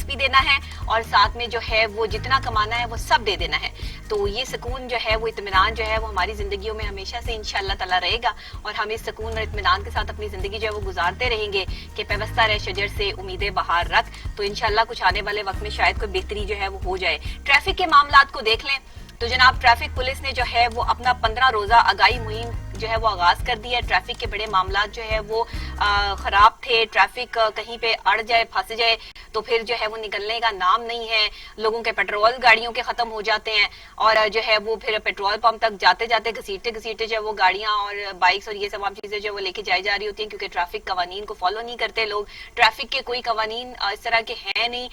भी देना है और साथ में जो है वो जितना कमाना है वो सब दे देना है। तो ये सुकून जो है वो इत्मीनान जो है वो हमारी जिंदगियों में हमेशा से इंशाअल्लाह ताला रहेगा और हम इस सुकून और इत्मीनान के साथ अपनी जिंदगी जो है वो गुजारते रहेंगे कि पेवस्ता रहे शजर से उम्मीदें बहार रख। तो इंशाअल्लाह कुछ आने वाले वक्त में शायद कोई बेहतरी जो है वो हो जाए। ट्रैफिक के मामलात को देख लें तो जनाब ट्रैफिक पुलिस ने जो है वो अपना 15 रोजा आगाही मुहिम जो है वो आगाज कर दिया है। ट्रैफिक के बड़े मामलात जो है वो खराब थे, ट्रैफिक कहीं पे अड़ जाए फंस जाए तो फिर जो है वो निकलने का नाम नहीं है। लोगों के पेट्रोल गाड़ियों के खत्म हो जाते हैं और जो है वो फिर पेट्रोल पंप तक जाते जाते घसीटते घसीटते जो है वो गाड़ियां और बाइक्स और ये तमाम चीजें जो वो लेके जाई जा रही होती हैं क्योंकि ट्रैफिक कवानीन को फॉलो नहीं करते लोग। ट्रैफिक के कोई कवानीन इस तरह के हैं नहीं,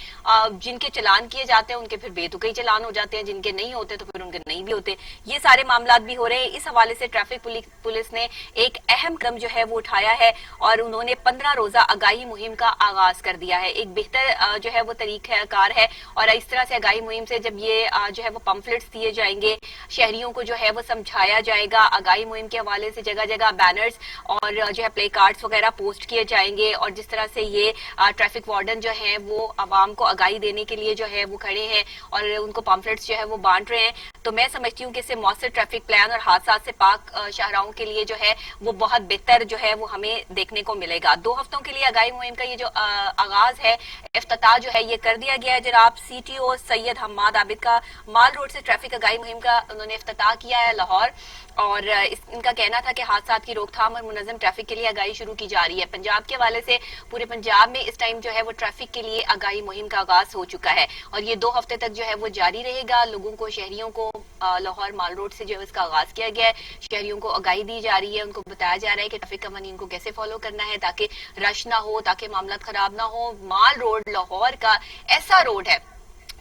जिनके चलान किए जाते हैं उनके फिर बेतुके चलान हो जाते हैं, जिनके नहीं होते तो फिर उनके नहीं भी होते। ये सारे मामलात भी हो रहे हैं। इस हवाले से ट्रैफिक पुलिस ने एक अहम कदम जो है वो उठाया है और उन्होंने 15 रोजा आगाही मुहिम का आगाज कर दिया है। एक बेहतर जो है वो तरीकाकार है और इस तरह से आगाही मुहिम से जब ये जो है वो पम्फलेट्स दिए जाएंगे, शहरियों को जो है वो समझाया जाएगा। आगाही मुहिम के हवाले से जगह जगह बैनर्स और जो है प्ले कार्ड्स वगैरह पोस्ट किए जाएंगे और जिस तरह से ये ट्रैफिक वार्डन जो है वो आवाम को आगाही देने के लिए जो है वो खड़े हैं और उनको पम्फलेट्स जो है वो बांट रहे हैं। तो मैं समझती हूँ कि इससे मौसर ट्रैफिक प्लान और हादसा से पाक शाहराहों के लिए जो है वो बहुत बेहतर जो है वो हमें देखने को मिलेगा। 2 हफ्तों के लिए आगाही मुहिम का ये जो आगाज है, इफ्तिताह जो है ये कर दिया गया है। जनाब CTO सैयद हम्माद आबिद का माल रोड से ट्रैफिक आगाही मुहिम का उन्होंने इफ्तिताह किया है लाहौर और इनका कहना था कि हादसा की रोकथाम और मुनज़्ज़म ट्रैफिक के लिए आगाही शुरू की जा रही है। पंजाब के हवाले से पूरे पंजाब में इस टाइम जो है वो ट्रैफिक के लिए आगाही मुहिम का आगाज हो चुका है और ये 2 हफ्ते तक जो है वो जारी रहेगा। लोगों को, शहरियों को लाहौर माल रोड से जो है इसका आगाज किया गया है। शहरियों को आगाही दी जा रही है, उनको बताया जा रहा है कि ट्रैफिक कवानीन को कैसे फॉलो करना है ताकि रश ना हो, ताकि मामला खराब ना हो। माल रोड लाहौर का ऐसा रोड है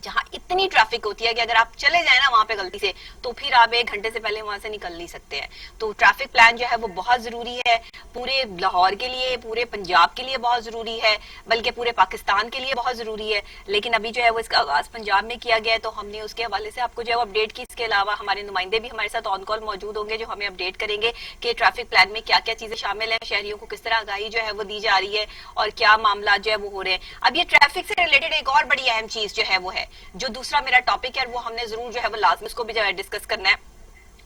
जहां इतनी ट्रैफिक होती है कि अगर आप चले जाए ना वहां पे गलती से तो फिर आप 1 घंटे से पहले वहां से निकल नहीं सकते हैं। तो ट्रैफिक प्लान जो है वो बहुत जरूरी है, पूरे लाहौर के लिए, पूरे पंजाब के लिए बहुत जरूरी है, बल्कि पूरे पाकिस्तान के लिए बहुत जरूरी है। लेकिन अभी जो है वो इसका आगाज पंजाब में किया गया है तो हमने उसके हवाले से आपको जो है अपडेट की। इसके अलावा हमारे नुमाइंदे भी हमारे साथ ऑन कॉल मौजूद होंगे जो हमें अपडेट करेंगे कि ट्रैफिक प्लान में क्या क्या चीजें शामिल है, शहरियों को किस तरह आगाही जो है वो दी जा रही है और क्या मामला जो है वो हो रहे हैं। अब ये ट्रैफिक से रिलेटेड एक और बड़ी अहम चीज जो है वो है, जो दूसरा मेरा टॉपिक है वो हमने जरूर जो है वो लाजमी इसको भी जो है डिस्कस करना है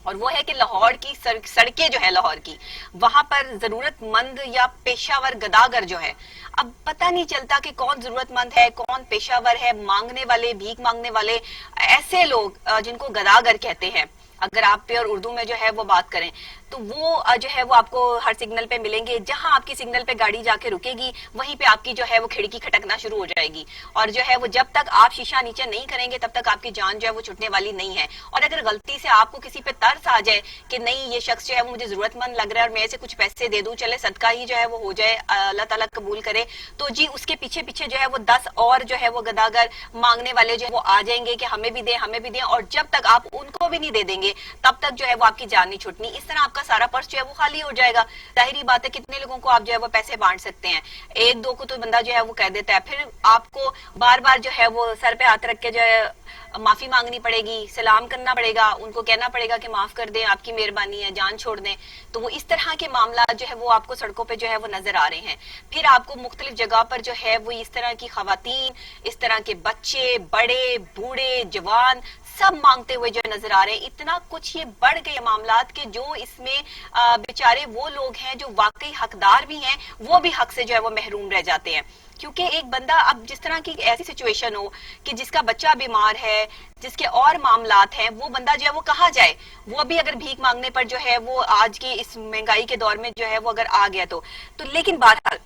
और वो है कि लाहौर की सड़कें जो है लाहौर की, वहां पर जरूरतमंद या पेशावर गदागर जो है, अब पता नहीं चलता कि कौन जरूरतमंद है, कौन पेशावर है। मांगने वाले, भीख मांगने वाले, ऐसे लोग जिनको गदागर कहते हैं, अगर आप प्योर उर्दू में जो है वो बात करें तो वो जो है वो आपको हर सिग्नल पे मिलेंगे। जहां आपकी सिग्नल पे गाड़ी जाके रुकेगी वहीं पे आपकी जो है वो खिड़की खटकना शुरू हो जाएगी और जो है वो जब तक आप शीशा नीचे नहीं करेंगे तब तक आपकी जान जो है वो छुटने वाली नहीं है। और अगर गलती से आपको किसी पे तरस आ जाए कि नहीं ये शख्स जो है वो मुझे जरूरतमंद लग रहा है और मैं इसे कुछ पैसे दे दूं, चले सदका ही जो है वो हो जाए, अल्लाह ताला कबूल करे, तो जी उसके पीछे पीछे जो है वो 10 और जो है वो गदागर मांगने वाले जो है वो आ जाएंगे कि हमें भी दे, हमें भी दे, और जब तक आप उनको भी नहीं दे देंगे तब तक जो है वो आपकी जान नहीं छुटनी। इस तरह आपका सारा पर्स जो है वो खाली हो जाएगा। जाहिर बात है कितने लोगों को आप जो है वो पैसे बांट सकते हैं, 1-2 को तो बंदा जो है वो कह देता है। फिर आपको बार बार जो है वो सर पे हाथ रख के जो है माफी मांगनी पड़ेगी, सलाम करना पड़ेगा, उनको कहना पड़ेगा कि माफ कर दें, आपकी मेहरबानी है, जान छोड़ दें। तो वो इस तरह के मामला जो है वो आपको सड़कों पे जो है वो नजर आ रहे हैं। फिर आपको मुख्तलिफ जगह पर जो है वो इस तरह की खवातीन, इस तरह के बच्चे, बड़े, बूढ़े, जवान सब मांगते हुए जो नजर आ रहे हैं। इतना कुछ ये बढ़ गए मामलात के जो इसमें बेचारे वो लोग हैं जो वाकई हकदार भी हैं, वो भी हक से जो है वो महरूम रह जाते हैं। क्योंकि एक बंदा, अब जिस तरह की ऐसी सिचुएशन हो कि जिसका बच्चा बीमार है, जिसके और मामलात हैं, वो बंदा जो है वो कहाँ जाए, वो भी अगर भीख मांगने पर जो है वो आज की इस महंगाई के दौर में जो है वो अगर आ गया तो लेकिन बहरहाल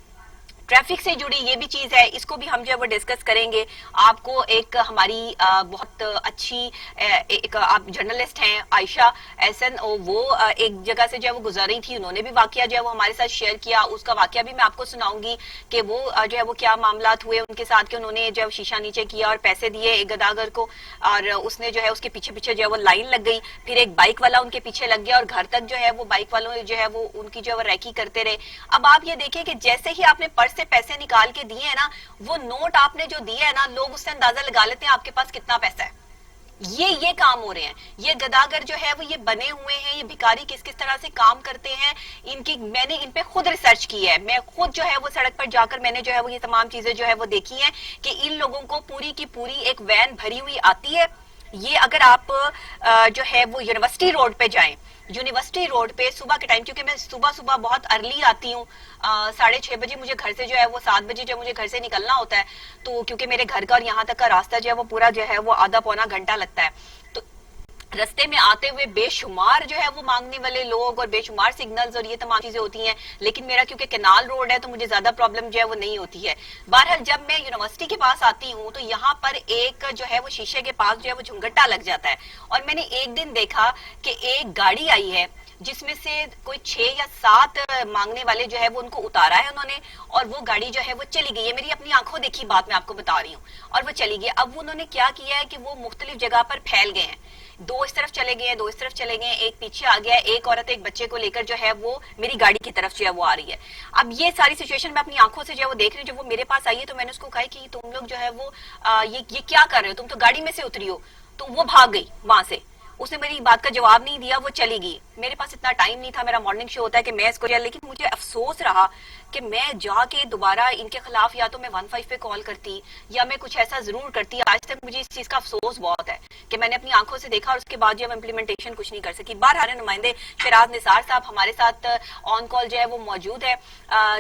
ट्रैफिक से जुड़ी ये भी चीज है, इसको भी हम जो है वो डिस्कस करेंगे। आपको एक हमारी बहुत अच्छी एक आप जर्नलिस्ट हैं आयशा एहसन, वो एक जगह से जो है वो गुजरी थी, उन्होंने भी वाकया जो है वो हमारे साथ शेयर किया। उसका वाकया भी मैं आपको सुनाऊंगी कि वो जो है वो क्या मामलात हुए उनके साथ कि उन्होंने जो शीशा नीचे किया और पैसे दिए एक गदागर को और उसने जो है उसके पीछे पीछे जो है वो लाइन लग गई। फिर एक बाइक वाला उनके पीछे लग गया और घर तक जो है वो बाइक वालों जो है वो उनकी जो है वो रैकी करते रहे। अब आप ये देखिए कि जैसे ही आपने पर्स से पैसे निकाल के दिए हैं ना, वो नोट आपने जो दिए है ना, लोग उससे अंदाजा लगा लेते हैं आपके पास कितना पैसा है। یہ کام ہو رہے ہیں. یہ گداگر جو ہے وہ یہ بنے ہوئے ہیں, یہ بھکاری کس کس طرح سے کام کرتے ہیں, میں نے ان پہ خود ریسرچ کی ہے. میں خود جو ہے وہ سڑک پر جا کر میں نے جو ہے وہ یہ تمام چیزیں جو ہے وہ دیکھی ہیں کہ ان لوگوں کو پوری کی پوری ایک وین بھری ہوئی آتی ہے. یہ اگر آپ جو ہے وہ یونیورسٹی روڈ پہ جائیں, یونیورسٹی روڈ پہ صبح کے ٹائم, کیونکہ میں صبح بہت ارلی آتی ہوں, 6:30 بجے مجھے گھر سے جو ہے وہ 7 بجے جو مجھے گھر سے نکلنا ہوتا ہے, تو کیونکہ میرے گھر کا اور یہاں تک کا راستہ جو ہے وہ پورا جو ہے وہ آدھا پونا گھنٹہ لگتا ہے, تو رستے میں آتے ہوئے بے شمار جو ہے وہ مانگنے والے لوگ اور بے شمار سگنلز اور یہ تمام چیزیں ہوتی ہیں. لیکن میرا کیونکہ کینال روڈ ہے تو مجھے زیادہ پرابلم جو ہے وہ نہیں ہوتی ہے. بہرحال جب میں یونیورسٹی کے پاس آتی ہوں تو یہاں پر ایک جو ہے وہ شیشے کے پاس جو ہے وہ جھنگٹا لگ جاتا ہے, اور میں نے ایک دن دیکھا کہ ایک گاڑی آئی ہے جس میں سے کوئی 6 یا 7 مانگنے والے جو ہے وہ ان کو اتارا ہے انہوں نے, اور وہ گاڑی جو ہے وہ چلی گئی ہے. میری اپنی آنکھوں دیکھی بات میں آپ کو بتا رہی ہوں, اور وہ چلی گئی. اب انہوں نے کیا کیا ہے کہ وہ مختلف جگہ پر پھیل گئے ہیں, 2 اس طرف چلے گئے ہیں, 2 اس طرف چلے گئے ہیں, ایک پیچھے آ گیا ہے, ایک عورت ایک بچے کو لے کر جو ہے وہ میری گاڑی کی طرف جو ہے وہ آ رہی ہے. اب یہ ساری سچویشن میں اپنی آنکھوں سے جو ہے وہ دیکھ رہی ہوں. جب وہ میرے پاس آئی ہے تو میں نے اس کو کہا کہ تم لوگ جو ہے وہ یہ کیا کر رہے ہو, تم تو گاڑی میں سے اتری ہو. تو وہ بھاگ گئی وہاں سے, اس نے میری بات کا جواب نہیں دیا, وہ چلی گئی. میرے پاس اتنا ٹائم نہیں تھا, میرا مارننگ شو ہوتا ہے کہ میں اس کو لیکن مجھے افسوس رہا کہ میں جا کے دوبارہ ان کے خلاف یا تو میں 15 پہ کال کرتی یا میں کچھ ایسا ضرور کرتی. آج تک مجھے اس چیز کا افسوس بہت ہے کہ میں نے اپنی آنکھوں سے دیکھا اور اس کے بعد جو امپلیمنٹیشن کچھ نہیں کر سکی. بہرحال نمائندے شیراز نثار صاحب ہمارے ساتھ آن کال جو ہے وہ موجود ہے,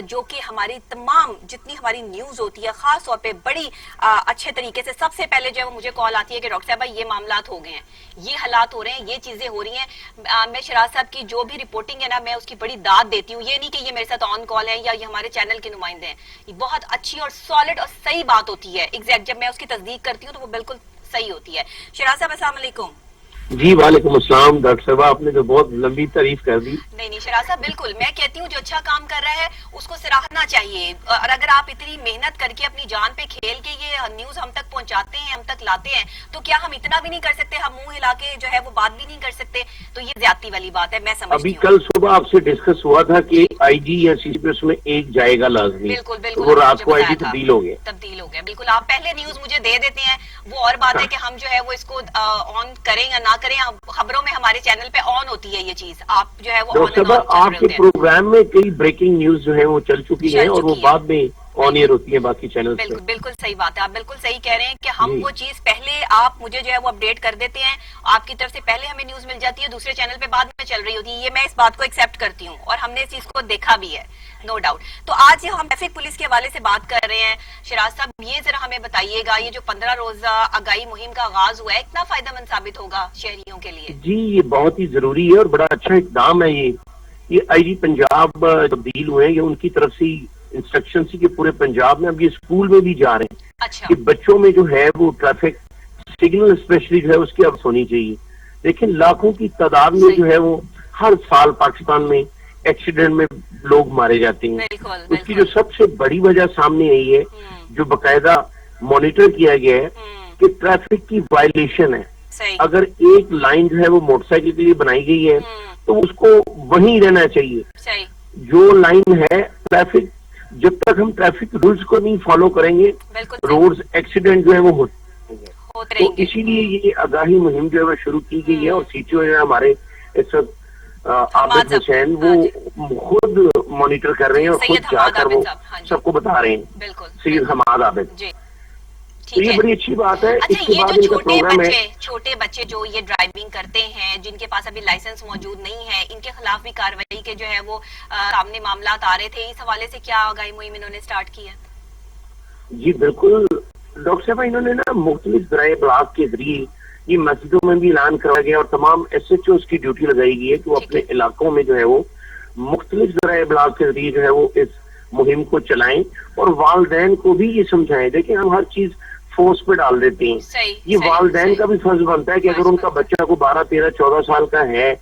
جو کہ ہماری تمام جتنی ہماری نیوز ہوتی ہے خاص طور پہ بڑی اچھے طریقے سے سب سے پہلے جو ہے وہ مجھے کال آتی ہے کہ ڈاکٹر صاحبہ یہ معاملات ہو گئے ہیں, یہ حالات ہو رہے ہیں, یہ چیزیں ہو رہی ہیں. میں شیراز صاحب کی جو بھی رپورٹنگ ہے نا, میں اس کی بڑی داد دیتی ہوں. یہ نہیں کہ یہ میرے ساتھ آن کال ہے یا یہ ہمارے چینل کے نمائندے ہیں, یہ بہت اچھی اور سالڈ اور صحیح بات ہوتی ہے. ایگزیکٹ جب میں اس کی تصدیق کرتی ہوں تو وہ بالکل صحیح ہوتی ہے. شیراز صاحب السلام علیکم. جی وعلیکم السلام. ڈاکٹر صاحبہ آپ نے تو بہت لمبی تعریف کر دی. نہیں شیراز صاحب بالکل, میں کہتی ہوں جو اچھا کام کر رہا ہے اس کو سراہنا چاہیے, اور اگر آپ اتنی محنت کر کے اپنی جان پہ کھیل کے یہ نیوز ہم تک پہنچاتے ہیں, ہم تک لاتے ہیں, تو کیا ہم اتنا بھی نہیں کر سکتے, ہم منہ ہلا کے جو ہے وہ بات بھی نہیں کر سکتے؟ تو یہ زیادتی والی بات ہے, میں سمجھتی ہوں. ابھی کل صبح آپ سے ڈسکس ہوا تھا کہ آئی جی یا سی پی اس میں ایک جائے گا لازمی, بالکل بالکل, وہ رات کو آئی جی تبدیل ہو گیا. بالکل. آپ پہلے نیوز مجھے دے دیتے ہیں, وہ اور بات ہے کہ ہم جو ہے وہ اس کو آن کریں یا نہ کریں. خبروں میں ہمارے چینل پہ آن ہوتی ہے یہ چیز, آپ جو ہے وہ ڈاکٹر صاحبہ آپ کے پروگرام میں کئی بریکنگ نیوز جو ہے وہ چل چکی ہیں اور وہ بعد میں آن ایئر ہوتی ہے باقی چینل پہ. بالکل صحیح بات ہے, آپ بالکل صحیح کہہ رہے ہیں کہ ہم وہ چیز پہلے آپ مجھے جو ہے وہ اپڈیٹ کر دیتے ہیں, آپ کی طرف سے پہلے ہمیں نیوز مل جاتی ہے, دوسرے چینل پہ بعد میں چل رہی ہوتی ہے. یہ میں اس بات کو ایکسیپٹ کرتی ہوں اور ہم نے اس چیز کو دیکھا بھی ہے, نو ڈاؤٹ. تو آج ہم ٹریفک پولیس کے حوالے سے بات کر رہے ہیں. شیراز صاحب یہ ذرا ہمیں بتائیے گا, یہ جو 15 روزہ آگاہی مہم کا آغاز ہوا ہے اتنا فائدہ مند ثابت ہوگا شہریوں کے لیے؟ جی یہ بہت ہی ضروری ہے اور بڑا اچھا اقدام ہے. یہ آئی جی پنجاب تبدیل ہوئے ہیں, یہ ان کی طرف سے انسٹرکشن سی کہ پورے پنجاب میں اب یہ اسکول میں بھی جا رہے ہیں. اچھا. کہ بچوں میں جو ہے وہ ٹریفک سگنل اسپیشلی جو ہے اس کی اب ہونی چاہیے. لیکن لاکھوں کی تعداد میں جو ہے وہ ہر سال پاکستان میں ایکسیڈنٹ میں لوگ مارے جاتے ہیں. اس کی جو سب سے بڑی وجہ سامنے آئی ہے, جو باقاعدہ مانیٹر کیا گیا ہے, کہ ٹریفک کی وائلیشن ہے. اگر ایک لائن جو ہے وہ موٹر سائیکل کے لیے بنائی گئی ہے تو اس کو وہیں رہنا چاہیے. جو لائن ہے ٹریفک, جب تک ہم ٹریفک رولز کو نہیں فالو کریں گے روڈز ایکسیڈنٹ جو ہے وہ ہوتے ہیں. تو اسی لیے یہ آگاہی مہم جو ہے وہ شروع کی گئی ہے, اور سی ٹی او جو ہے ہمارے اس وقت عابد حسین وہ خود مانیٹر کر رہے ہیں اور خود جا کر وہ سب کو بتا رہے ہیں. سید حماد عابد, تو یہ بڑی اچھی بات ہے. اچھا یہ جو چھوٹے بچے جو یہ ڈرائیونگ کرتے ہیں, جن کے پاس ابھی لائسنس موجود نہیں ہے, ان کے خلاف بھی کارروائی کے جو ہے وہ سامنے معاملات آ رہے تھے, اس حوالے سے کیا آگاہی مہم انہوں نے سٹارٹ کی ہے؟ جی بالکل ڈاکٹر صاحب, انہوں نے نا مختلف ذرائع ابلاغ کے ذریعے یہ مسجدوں میں بھی اعلان کرایا گیا اور تمام ایس ایچ اوز کی ڈیوٹی لگائی گئی ہے کہ وہ اپنے علاقوں میں جو ہے وہ مختلف ذرائع ابلاغ کے ذریعے جو ہے وہ اس مہم کو چلائیں اور والدین کو بھی یہ سمجھائیں. دیکھیں ہم ہر چیز فورس پہ ڈال دیتے ہیں, یہ والدین کا بھی فرض بنتا ہے کہ اگر ان کا بچہ کو 12, 13, 14 سال کا ہے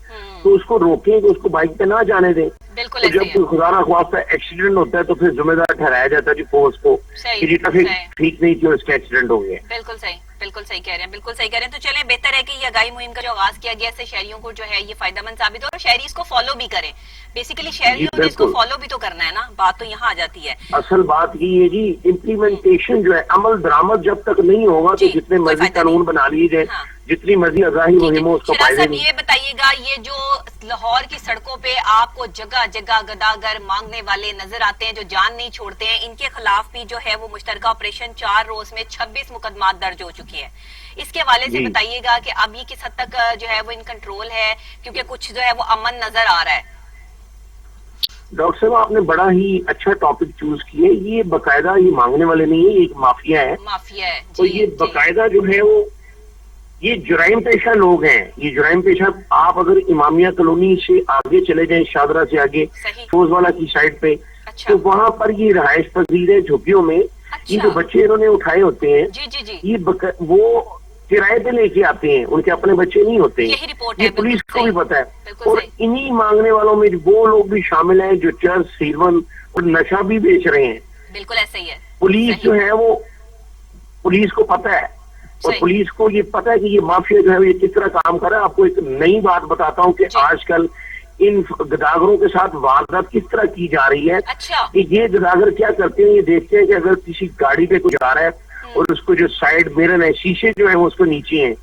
تو اس کو روکیں کہ اس کو بائک پہ نہ جانے دیں. تو جب کوئی خدا نخواستہ ایکسیڈنٹ ہوتا ہے تو پھر ذمہ دار ٹھہرایا جاتا ہے جی فورس کو کہ جی ٹریفک ٹھیک نہیں تھی اور اس کا ایکسیڈنٹ ہو گیا. بالکل صحیح کہہ رہے ہیں, بالکل صحیح کہہ رہے ہیں. تو چلیں بہتر ہے کہ یہ آگاہی مہم کا جو آغاز کیا گیا اس سے شہریوں کو جو ہے یہ فائدہ مند ثابت ہو اور شہری اس کو فالو بھی کریں. بیسیکلی شہریوں نے اس کو فالو بھی تو کرنا ہے نا, بات تو یہاں آ جاتی ہے. اصل بات یہ ہے جی امپلیمنٹیشن جو ہے, عمل درآمد جب تک نہیں ہوگا تو جتنے مرضی قانون بنا لیے جائیں, जितनी मर्जी अजाही मुहिम हो उसको शरा फायदे साहब नहीं। ये बताइएगा, ये जो लाहौर की सड़कों पे आपको जगह जगह गदागर मांगने वाले नजर आते हैं जो जान नहीं छोड़ते हैं, इनके खिलाफ भी जो है वो मुश्तरका ऑपरेशन 4 रोज में 26 मुकदमात दर्ज हो चुके हैं। इसके हवाले से बताइएगा कि अब ये किस हद तक जो है वो इन कंट्रोल है, क्योंकि कुछ जो है वो अमन नजर आ रहा है। डॉक्टर साहब आपने बड़ा ही अच्छा टॉपिक चूज किया। ये बकायदा ये मांगने वाले नहीं है, एक माफिया है। माफिया है तो ये बकायदा जो है वो ये जुराइम पेशा लोग हैं। ये जुराइम पेशा, आप अगर इमामिया कॉलोनी से आगे चले जाएं, शादरा से आगे फोजवाला की साइड पे, तो वहां पर ये रहायश पजीर है झुग्गियों में। ये जो बच्चे इन्होंने उठाए होते हैं ये वो किराए पे लेके आते हैं, उनके अपने बच्चे नहीं होते। ये पुलिस को भी पता है। और इन्हीं मांगने वालों में वो लोग भी शामिल हैं जो चर्च, सीवन और नशा भी बेच रहे हैं। बिल्कुल ऐसा ही है। पुलिस जो है वो, पुलिस को पता है, और पुलिस को ये पता है कि ये माफिया जो है ये किस तरह काम कर रहा है। आपको एक नई बात बताता हूँ कि आजकल इन गदागरों के साथ वारदात किस तरह की जा रही है। कि ये गदागर क्या करते हैं, ये देखते हैं कि अगर किसी गाड़ी पे कोई जा रहा है और उसको जो साइड मिरर है, शीशे जो है वो उसको नीचे हैं,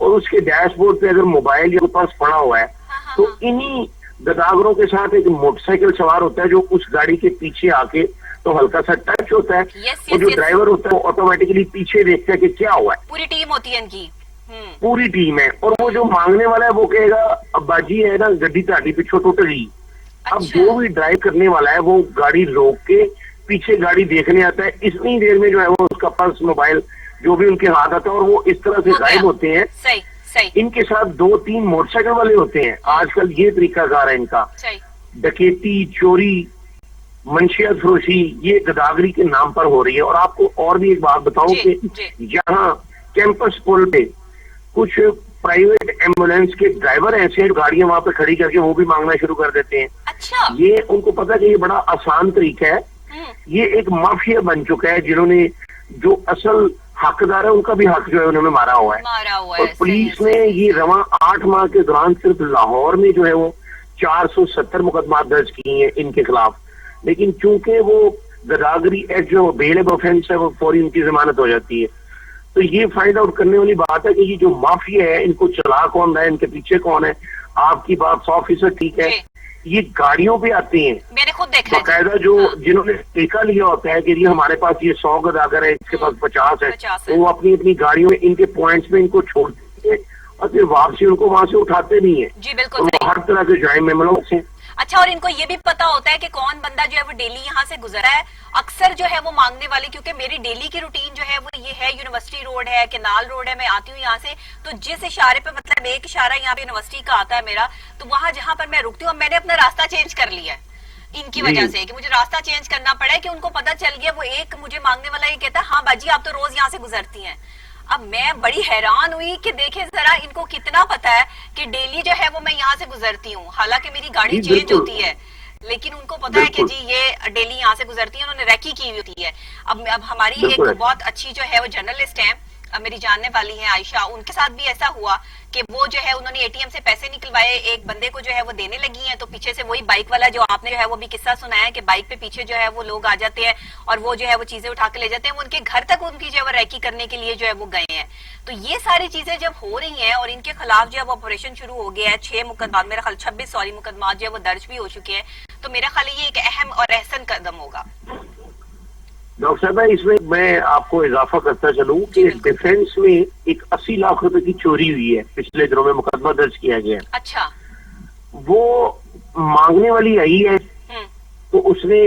और उसके डैशबोर्ड पे अगर मोबाइल या पर्स पड़ा हुआ है, तो इन्हीं गदागरों के साथ एक मोटरसाइकिल सवार होता है जो उस गाड़ी के पीछे आके तो हल्का सा टच होता है, और जो ड्राइवर होता है वो ऑटोमेटिकली पीछे देखता है कि क्या हुआ है। पूरी टीम होती है इनकी, पूरी टीम है। और वो जो मांगने वाला है वो कहेगा अब्बाजी है ना गड्डी ताड़ी पिछो टूट गई। अब जो भी ड्राइव करने वाला है वो गाड़ी रोक के पीछे गाड़ी देखने आता है, इतनी देर में जो है वो उसका पर्स, मोबाइल जो भी उनके हाथ आता है, और वो इस तरह से गायब होते हैं। सही। इनके साथ 2-3 मोटरसाइकिल वाले होते हैं। आजकल ये तरीकाकार है इनका। डकैती, चोरी, मंशियात फरोशी ये गदागरी के नाम पर हो रही है। और आपको और भी एक बात बताऊं कि यहाँ कैंपस पुल पे कुछ प्राइवेट एम्बुलेंस के ड्राइवर ऐसे हैं गाड़ियां वहां पे खड़ी करके वो भी मांगना शुरू कर देते हैं। ये उनको पता है कि ये बड़ा आसान तरीका है। ये एक माफिया बन चुका है जिन्होंने जो असल हकदार है उनका भी हक जो है उन्होंने मारा हुआ है। और पुलिस ने ये रवा 8 माह के दौरान सिर्फ लाहौर में जो है वो 470 मुकदमा दर्ज किए हैं इनके खिलाफ। लेकिन चूंकि वो गदागरी एक्ट जो बेल ऑफेंस है वो फौरी उनकी जमानत हो जाती है। तो ये फाइंड आउट करने वाली बात है कि ये जो माफिया है इनको चला कौन रहा है, इनके पीछे कौन है। आपकी बात 100% ठीक है। ये गाड़ियों पे आते हैं, मैंने खुद देखा बाकायदा जो जिन्होंने ठेका लिया होता है कि ये हमारे पास ये 100 गदागर है, इसके पास 50 है, तो वो अपनी अपनी गाड़ियों में इनके पॉइंट्स में इनको छोड़ते हैं और फिर वापसी उनको वहां से उठाते नहीं है। जी बिल्कुल। तो हर तरह के जुराइम मामलों से। अच्छा, और इनको ये भी पता होता है कि कौन बंदा जो है वो डेली यहाँ से गुजरा है। अक्सर जो है वो मांगने वाले, क्योंकि मेरी डेली की रूटीन जो है वो ये है, यूनिवर्सिटी रोड है, केनाल रोड है, मैं आती हूँ यहाँ से, तो जिस इशारे पे मतलब एक इशारा यहाँ पे यूनिवर्सिटी का आता है मेरा, तो वहां जहां पर मैं रुकती हूँ, मैंने अपना रास्ता चेंज कर लिया है इनकी वजह से, कि मुझे रास्ता चेंज करना पड़ा है कि उनको पता चल गया। वो एक मुझे मांगने वाला ये कहता है हाँ बाजी आप तो रोज यहाँ से गुजरती हैं। अब मैं बड़ी हैरान हुई कि देखे जरा इनको कितना पता है कि डेली जो है वो मैं यहाँ से गुजरती हूँ, हालांकि मेरी गाड़ी चेंज होती है, लेकिन उनको पता है कि जी ये डेली यहाँ से गुजरती है, उन्होंने रैकी की होती है। अब हमारी एक बहुत अच्छी जो है वो जर्नलिस्ट है, मेरी जानने वाली है आयशा, उनके साथ भी ऐसा हुआ कि वो जो है उन्होंने एटीएम से पैसे निकलवाए, एक बंदे को जो है वो देने लगी हैं, तो पीछे से वही बाइक वाला जो आपने जो है वो भी किस्सा सुनाया कि बाइक पे पीछे जो है वो लोग आ जाते हैं और वो जो है वो चीजें उठा के ले जाते हैं, वो उनके घर तक उनकी जो है वो रैकी करने के लिए जो है वो गए हैं। तो ये सारी चीजें जब हो रही हैं और इनके खिलाफ जो है वो ऑपरेशन शुरू हो गया है, 6 मुकदमा, मेरा ख्याल 26 मुकदमा जो है वो दर्ज भी हो चुके हैं, तो मेरा ख्याल ये एक अहम और एहसन कदम होगा। डॉक्टर साहब इसमें मैं आपको इजाफा करता चलूं कि डिफेंस में एक 80 लाख रुपए की चोरी हुई है, पिछले दिनों में मुकदमा दर्ज किया गया। अच्छा। वो मांगने वाली आई है, तो उसने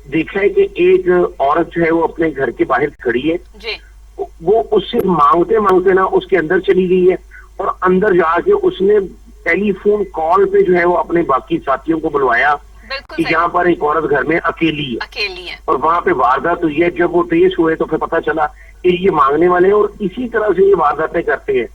देखा है कि एक औरत जो है वो अपने घर के बाहर खड़ी है जी। वो उससे मांगते मांगते ना उसके अंदर चली गई है, और अंदर जाके उसने टेलीफोन कॉल पे जो है वो अपने बाकी साथियों को बुलवाया कि यहाँ पर एक औरत घर में अकेली है और वहां पे वारदात हुई है। जब वो ट्रेस हुए तो फिर पता चला कि ये मांगने वाले हैं और इसी तरह से ये वारदातें करते हैं।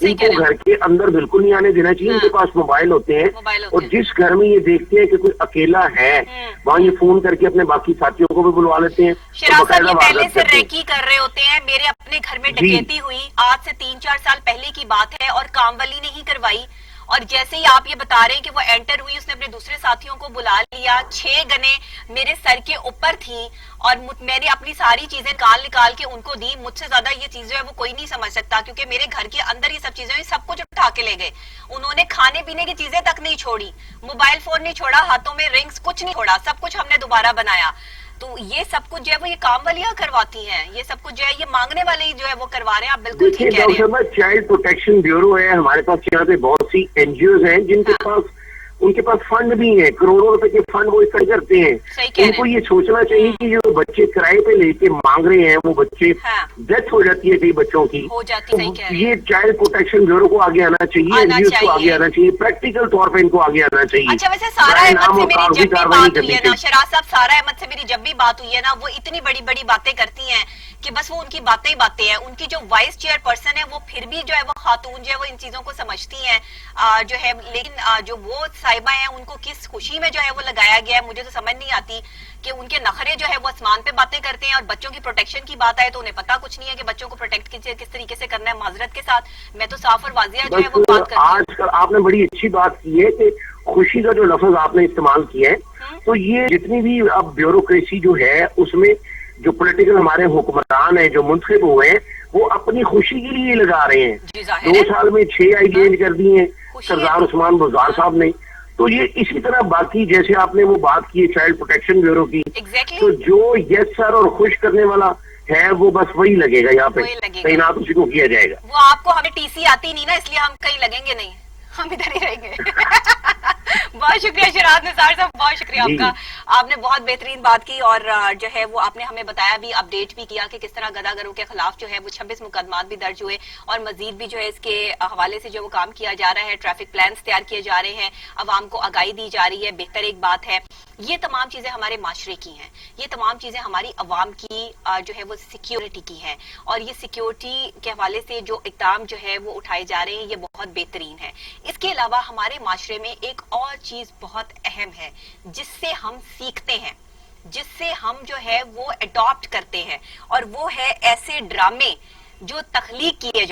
इनको घर के अंदर बिल्कुल नहीं आने देना चाहिए। इनके पास मोबाइल होते हैं और जिस घर में ये देखते हैं कि कोई अकेला है वहाँ ये फोन करके अपने बाकी साथियों को भी बुलवा लेते हैं। पहले से रेकी कर रहे होते हैं। मेरे अपने घर में डकैती हुई आज से 3-4 साल पहले की बात है और कामवाली ने ही करवाई, اور جیسے ہی آپ یہ بتا رہے ہیں کہ وہ انٹر ہوئی، اس نے اپنے دوسرے ساتھیوں کو بلا لیا، 6 گنیں میرے سر کے اوپر تھیں اور میں نے اپنی ساری چیزیں نکال کے ان کو دی. مجھ سے زیادہ یہ چیز جو ہے وہ کوئی نہیں سمجھ سکتا، کیونکہ میرے گھر کے اندر یہ سب چیزیں سب کچھ اٹھا کے لے گئے. انہوں نے کھانے پینے کی چیزیں تک نہیں چھوڑی، موبائل فون نہیں چھوڑا، ہاتھوں میں رنگز کچھ نہیں چھوڑا، سب کچھ ہم نے دوبارہ بنایا. تو یہ سب کچھ جو ہے وہ یہ کام والیاں کرواتی ہیں، یہ سب کچھ جو ہے یہ مانگنے والے ہی جو ہے وہ کروا رہے ہیں. آپ بالکل دیکھیے ٹھیک کہہ رہے ہیں. چائلڈ پروٹیکشن بیورو ہے ہمارے پاس، یہاں پہ بہت سی این جی اوز ہیں جن کے پاس ان کے پاس فنڈ بھی ہیں، کروڑوں روپے کے فنڈ وہ اکٹھے کرتے ہیں. ان کو یہ سوچنا چاہیے کہ جو بچے کرائے پہ لے کے مانگ رہے ہیں وہ بچے ڈیتھ ہو جاتی ہے کئی بچوں کی، یہ چائلڈ پروٹیکشن بیورو کو آگے آنا چاہیے، این جی اوز کو آگے آنا چاہیے، پریکٹیکل طور پہ ان کو آگے آنا چاہیے. اچھا ویسے سارا احمد سے میری جب بھی بات ہوئی ہے نا، شراز صاحب، سارا احمد سے میری جب بھی بات ہوئی ہے نا، وہ اتنی بڑی بڑی باتیں کرتی ہیں کہ بس وہ ان کی باتیں ہی باتیں ہیں. ان کی جو وائس چیئر پرسن ہے وہ پھر بھی جو ہے وہ خاتون جو ہے وہ ان چیزوں کو سمجھتی ہیں جو ہے، لیکن جو وہ صاحبہ ہیں ان کو کس خوشی میں جو ہے وہ لگایا گیا ہے مجھے تو سمجھ نہیں آتی کہ ان کے نخرے جو ہے وہ آسمان پہ باتیں کرتے ہیں، اور بچوں کی پروٹیکشن کی بات آئے تو انہیں پتا کچھ نہیں ہے کہ بچوں کو پروٹیکٹ کس طریقے سے کرنا ہے. معذرت کے ساتھ میں تو صاف اور واضح جو ہے وہ بات کرتی ہوں. آج کل آپ نے بڑی اچھی بات کی ہے کہ خوشی کا جو لفظ آپ نے استعمال کیا ہے، تو یہ جتنی بھی اب بیوروکریسی جو ہے اس میں جو پولیٹیکل ہمارے حکمران ہیں جو منتخب ہوئے ہیں وہ اپنی خوشی کے لیے لگا رہے ہیں. 2 سال میں 6 آئی چینج کر دی ہیں سردار عثمان بزدار صاحب نے. تو یہ اسی طرح باقی جیسے آپ نے وہ بات کی ہے چائلڈ پروٹیکشن بیورو کی، تو جو یس سر اور خوش کرنے والا ہے وہ بس وہی لگے گا یہاں پہ، تعینات اسی کو کیا جائے گا. وہ آپ کو، ہمیں ٹی سی آتی نہیں نا، اس لیے ہم کہیں لگیں گے نہیں، ہم ادھر ہی رہیں گے. بہت شکریہ شراز نثار صاحب، بہت شکریہ آپ کا. آپ نے بہت بہترین بات کی اور جو ہے وہ آپ نے ہمیں بتایا بھی، اپڈیٹ بھی کیا کہ کس طرح گدا گروں کے خلاف جو ہے وہ 26 مقدمات بھی درج ہوئے اور مزید بھی جو ہے اس کے حوالے سے جو وہ کام کیا جا رہا ہے، ٹریفک پلانز تیار کیے جا رہے ہیں، عوام کو آگاہی دی جا رہی ہے. بہتر ایک بات ہے. یہ تمام چیزیں ہمارے معاشرے کی ہیں، یہ تمام چیزیں ہماری عوام کی جو ہے وہ سیکیورٹی کی ہیں، اور یہ سیکیورٹی کے حوالے سے جو اقدام جو ہے وہ اٹھائے جا رہے ہیں یہ بہت بہترین ہے. اس کے علاوہ ہمارے معاشرے میں ایک اور چیز بہت اہم ہے جس سے ہم سیکھتے ہیں، جس سے ہم جو ہے وہ اڈاپٹ کرتے ہیں، اور وہ ہے ایسے ڈرامے جو تخلیق کیے